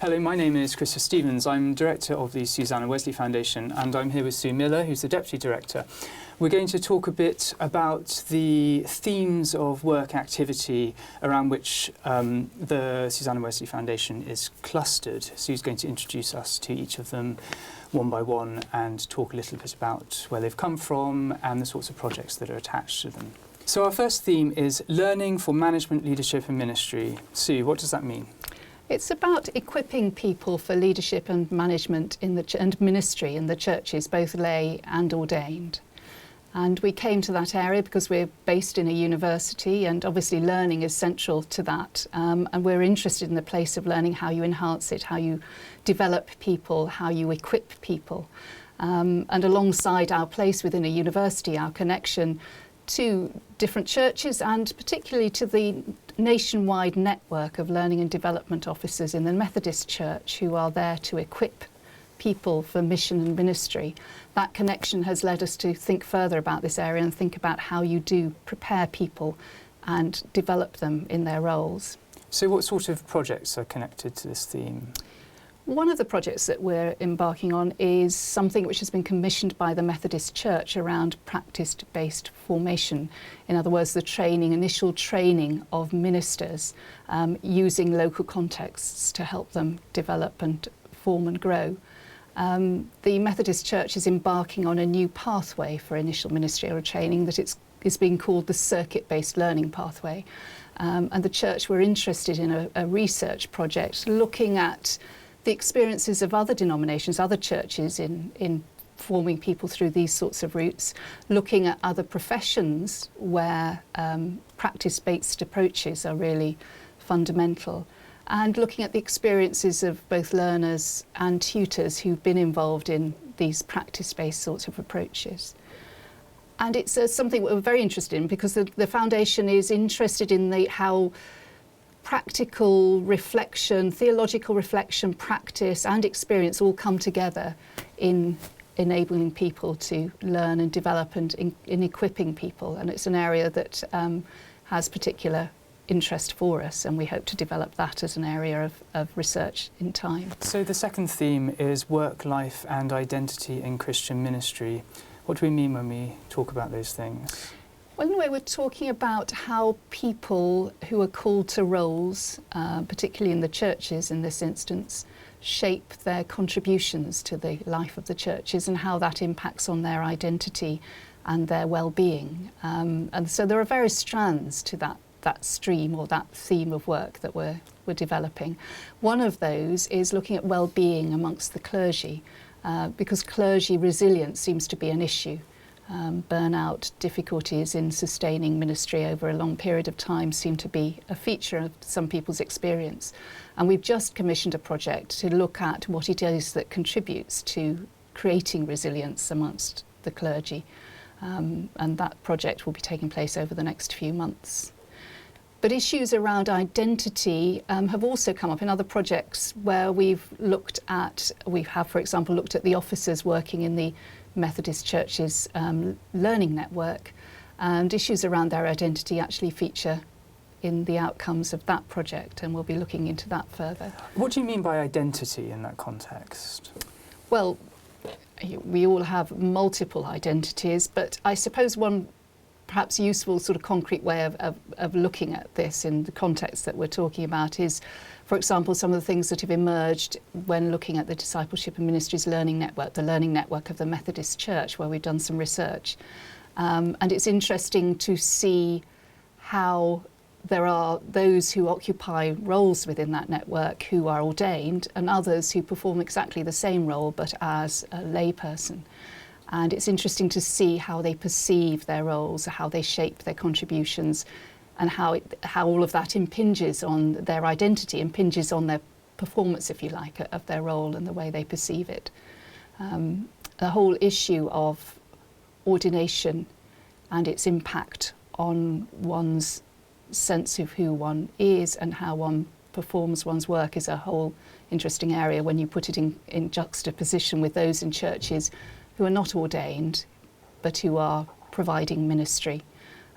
Hello, my name is Christopher Stevens. I'm Director of the Susanna Wesley Foundation, and I'm here with Sue Miller, who's the Deputy Director. We're going to talk a bit about the themes of work activity around which the Susanna Wesley Foundation is clustered. Sue's going to introduce us to each of them one by one and talk a little bit about where they've come from and the sorts of projects that are attached to them. So our first theme is learning for management, leadership and ministry. Sue, what does that mean? It's about equipping people for leadership and management and ministry in the churches, both lay and ordained. And we came to that area because we're based in a university, and obviously learning is central to that. And we're interested in the place of learning, how you enhance it, how you develop people, how you equip people. And alongside our place within a university, our connection to different churches and particularly to the nationwide network of learning and development officers in the Methodist Church who are there to equip people for mission and ministry. That connection has led us to think further about this area and think about how you do prepare people and develop them in their roles. So what sort of projects are connected to this theme? One of the projects that we're embarking on is something which has been commissioned by the Methodist Church around practice-based formation. In other words, the initial training of ministers using local contexts to help them develop and form and grow. The Methodist Church is embarking on a new pathway for initial ministerial training that is being called the circuit-based learning pathway. And the church were interested in a research project looking at the experiences of other denominations, other churches in forming people through these sorts of routes, looking at other professions where practice-based approaches are really fundamental, and looking at the experiences of both learners and tutors who've been involved in these practice-based sorts of approaches. And it's something we're very interested in because the foundation is interested in how practical reflection, theological reflection, practice and experience all come together in enabling people to learn and develop and in equipping people. And it's an area that has particular interest for us, and we hope to develop that as an area of research in time. So the second theme is work, life and identity in Christian ministry. What do we mean when we talk about those things? Well, anyway, we're talking about how people who are called to roles, particularly in the churches in this instance, shape their contributions to the life of the churches and how that impacts on their identity and their well-being. And so there are various strands to that stream or that theme of work that we're developing. One of those is looking at well-being amongst the clergy, because clergy resilience seems to be an issue. Burnout, difficulties in sustaining ministry over a long period of time seem to be a feature of some people's experience. And we've just commissioned a project to look at what it is that contributes to creating resilience amongst the clergy. And that project will be taking place over the next few months. But issues around identity have also come up in other projects where we have, for example, looked at the officers working in the Methodist Church's learning network, and issues around their identity actually feature in the outcomes of that project, and we'll be looking into that further. What do you mean by identity in that context? Well, we all have multiple identities, but I suppose one perhaps useful sort of concrete way of looking at this in the context that we're talking about is, for example, some of the things that have emerged when looking at the Discipleship and Ministries Learning Network, the learning network of the Methodist Church, where we've done some research. And it's interesting to see how there are those who occupy roles within that network who are ordained and others who perform exactly the same role but as a layperson. And it's interesting to see how they perceive their roles, how they shape their contributions, and how all of that impinges on their identity, impinges on their performance, if you like, of their role and the way they perceive it. The whole issue of ordination and its impact on one's sense of who one is and how one performs one's work is a whole interesting area when you put it in juxtaposition with those in churches who are not ordained but who are providing ministry.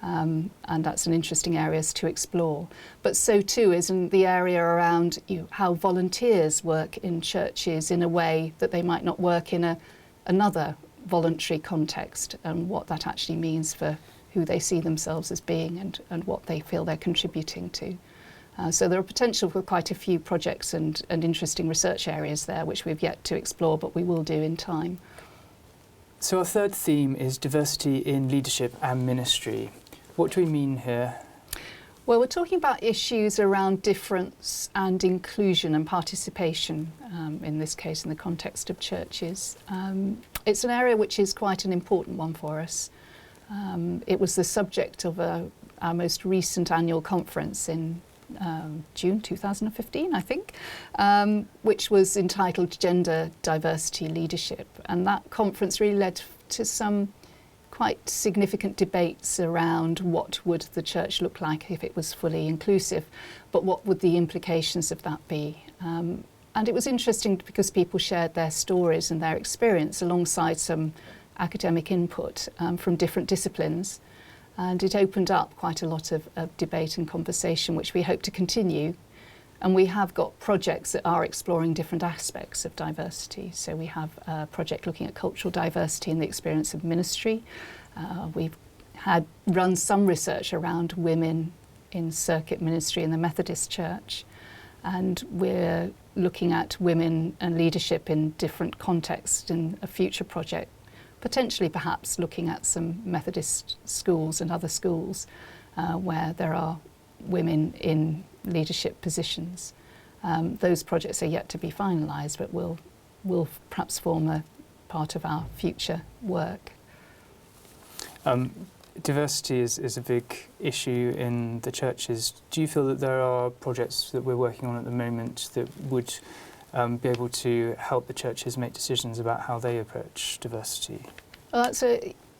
And that's an interesting area to explore. But so too is in the area around how volunteers work in churches in a way that they might not work in another voluntary context, and what that actually means for who they see themselves as being and what they feel they're contributing to. So there are potential for quite a few projects and interesting research areas there, which we've yet to explore, but we will do in time. So our third theme is diversity in leadership and ministry. What do we mean here? Well, we're talking about issues around difference and inclusion and participation, in this case in the context of churches. It's an area which is quite an important one for us. It was the subject of our most recent annual conference in June 2015, I think, which was entitled Gender Diversity Leadership. And that conference really led to some quite significant debates around what would the church look like if it was fully inclusive, but what would the implications of that be? And it was interesting because people shared their stories and their experience alongside some academic input from different disciplines. And it opened up quite a lot of debate and conversation, which we hope to continue. And we have got projects that are exploring different aspects of diversity. So we have a project looking at cultural diversity in the experience of ministry. We've run some research around women in circuit ministry in the Methodist Church. And we're looking at women and leadership in different contexts in a future project, potentially perhaps looking at some Methodist schools and other schools where there are women in leadership positions. Those projects are yet to be finalised, but will perhaps form a part of our future work. Diversity is a big issue in the churches. Do you feel that there are projects that we're working on at the moment that would be able to help the churches make decisions about how they approach diversity? Well, that's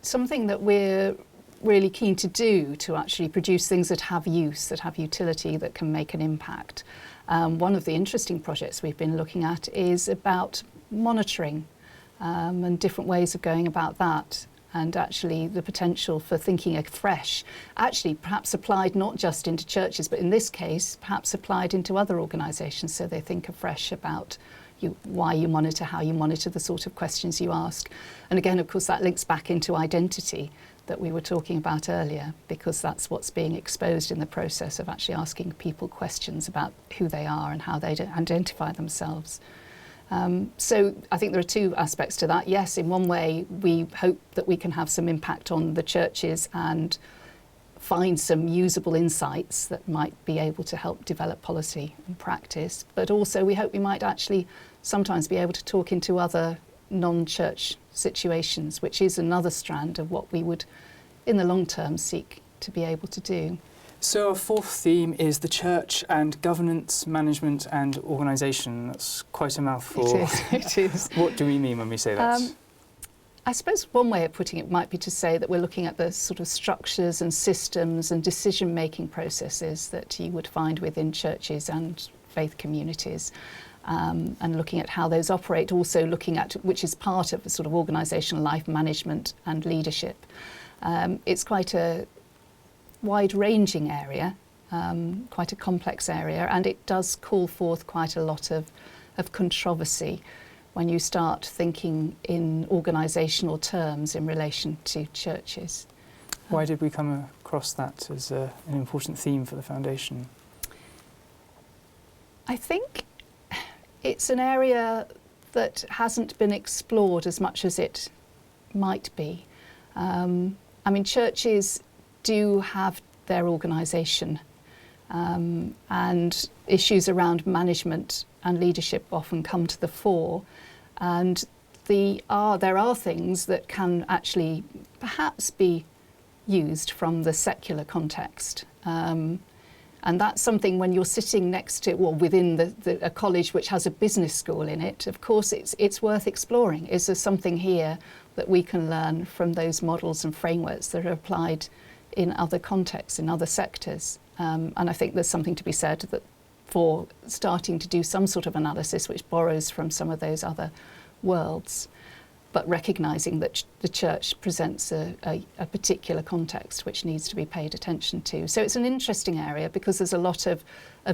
something that we're really keen to do, to actually produce things that have use, that have utility, that can make an impact. One of the interesting projects we've been looking at is about monitoring and different ways of going about that, and actually the potential for thinking afresh, actually perhaps applied not just into churches, but in this case perhaps applied into other organisations, so they think afresh about why you monitor, how you monitor, the sort of questions you ask. And again, of course, that links back into identity that we were talking about earlier, because that's what's being exposed in the process of actually asking people questions about who they are and how they identify themselves. So I think there are two aspects to that. Yes, in one way, we hope that we can have some impact on the churches and find some usable insights that might be able to help develop policy and practice. But also we hope we might actually sometimes be able to talk into other non-church situations, which is another strand of what we would, in the long term, seek to be able to do. So our fourth theme is the church and governance, management and organisation. That's quite a mouthful. It is. What do we mean when we say that? I suppose one way of putting it might be to say that we're looking at the sort of structures and systems and decision-making processes that you would find within churches and faith communities, and looking at how those operate, also looking at, which is part of the sort of organisational life management and leadership. It's quite a wide-ranging area, quite a complex area, and it does call forth quite a lot of controversy when you start thinking in organisational terms in relation to churches. Why did we come across that as an important theme for the Foundation? I think it's an area that hasn't been explored as much as it might be. I mean, churches do have their organisation, and issues around management and leadership often come to the fore, and there are things that can actually perhaps be used from the secular context. And that's something when you're sitting next to, well, within a college which has a business school in it, of course it's worth exploring. Is there something here that we can learn from those models and frameworks that are applied in other contexts, in other sectors? And I think there's something to be said that for starting to do some sort of analysis which borrows from some of those other worlds. but recognising that the church presents a particular context which needs to be paid attention to. So it's an interesting area because there's a lot of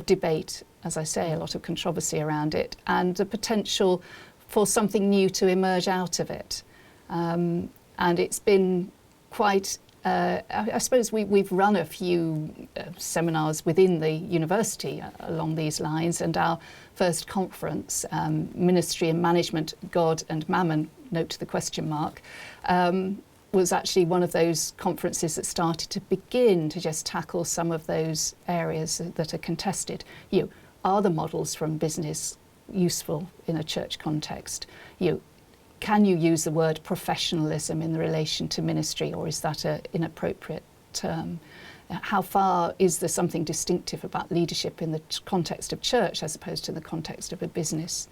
debate, as I say, a lot of controversy around it, and the potential for something new to emerge out of it. And it's been quite, I suppose we've run a few seminars within the university along these lines, and our first conference, Ministry and Management, God and Mammon, note the question mark, was actually one of those conferences that started to begin to just tackle some of those areas that are contested. Are the models from business useful in a church context? Can you use the word professionalism in relation to ministry, or is that an inappropriate term? How far is there something distinctive about leadership in the context of church as opposed to the context of a business?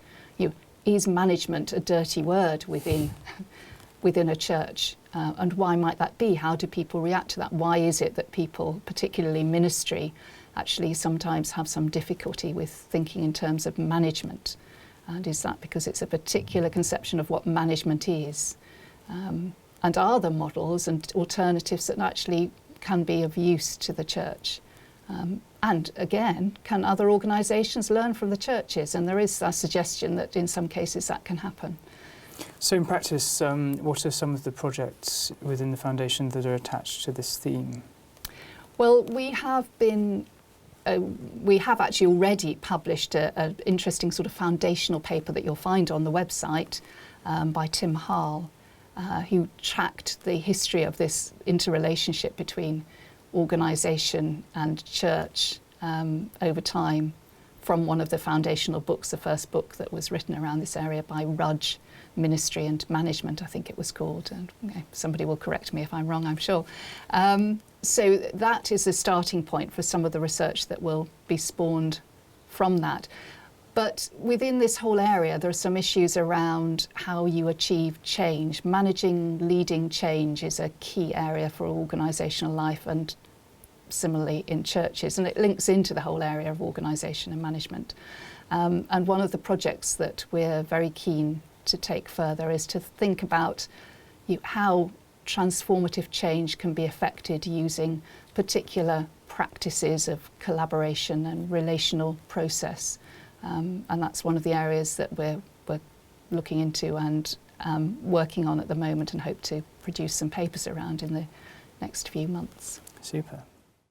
Is management a dirty word within a church? And why might that be? How do people react to that? Why is it that people, particularly ministry, actually sometimes have some difficulty with thinking in terms of management? And is that because it's a particular conception of what management is? And are there models and alternatives that actually can be of use to the church? And again, can other organisations learn from the churches? And there is a suggestion that in some cases that can happen. So in practice, what are some of the projects within the foundation that are attached to this theme? Well, we have actually already published an interesting sort of foundational paper that you'll find on the website by Tim Harl, who tracked the history of this interrelationship between organisation and church over time from one of the foundational books, the first book that was written around this area by Rudge, Ministry and Management, I think it was called. And somebody will correct me if I'm wrong, I'm sure. So that is the starting point for some of the research that will be spawned from that. But within this whole area, there are some issues around how you achieve change. Managing, leading change is a key area for organisational life, and similarly in churches. And it links into the whole area of organisation and management. And one of the projects that we're very keen to take further is to think about how transformative change can be effected using particular practices of collaboration and relational process. And that's one of the areas that we're looking into and working on at the moment, and hope to produce some papers around in the next few months. Super.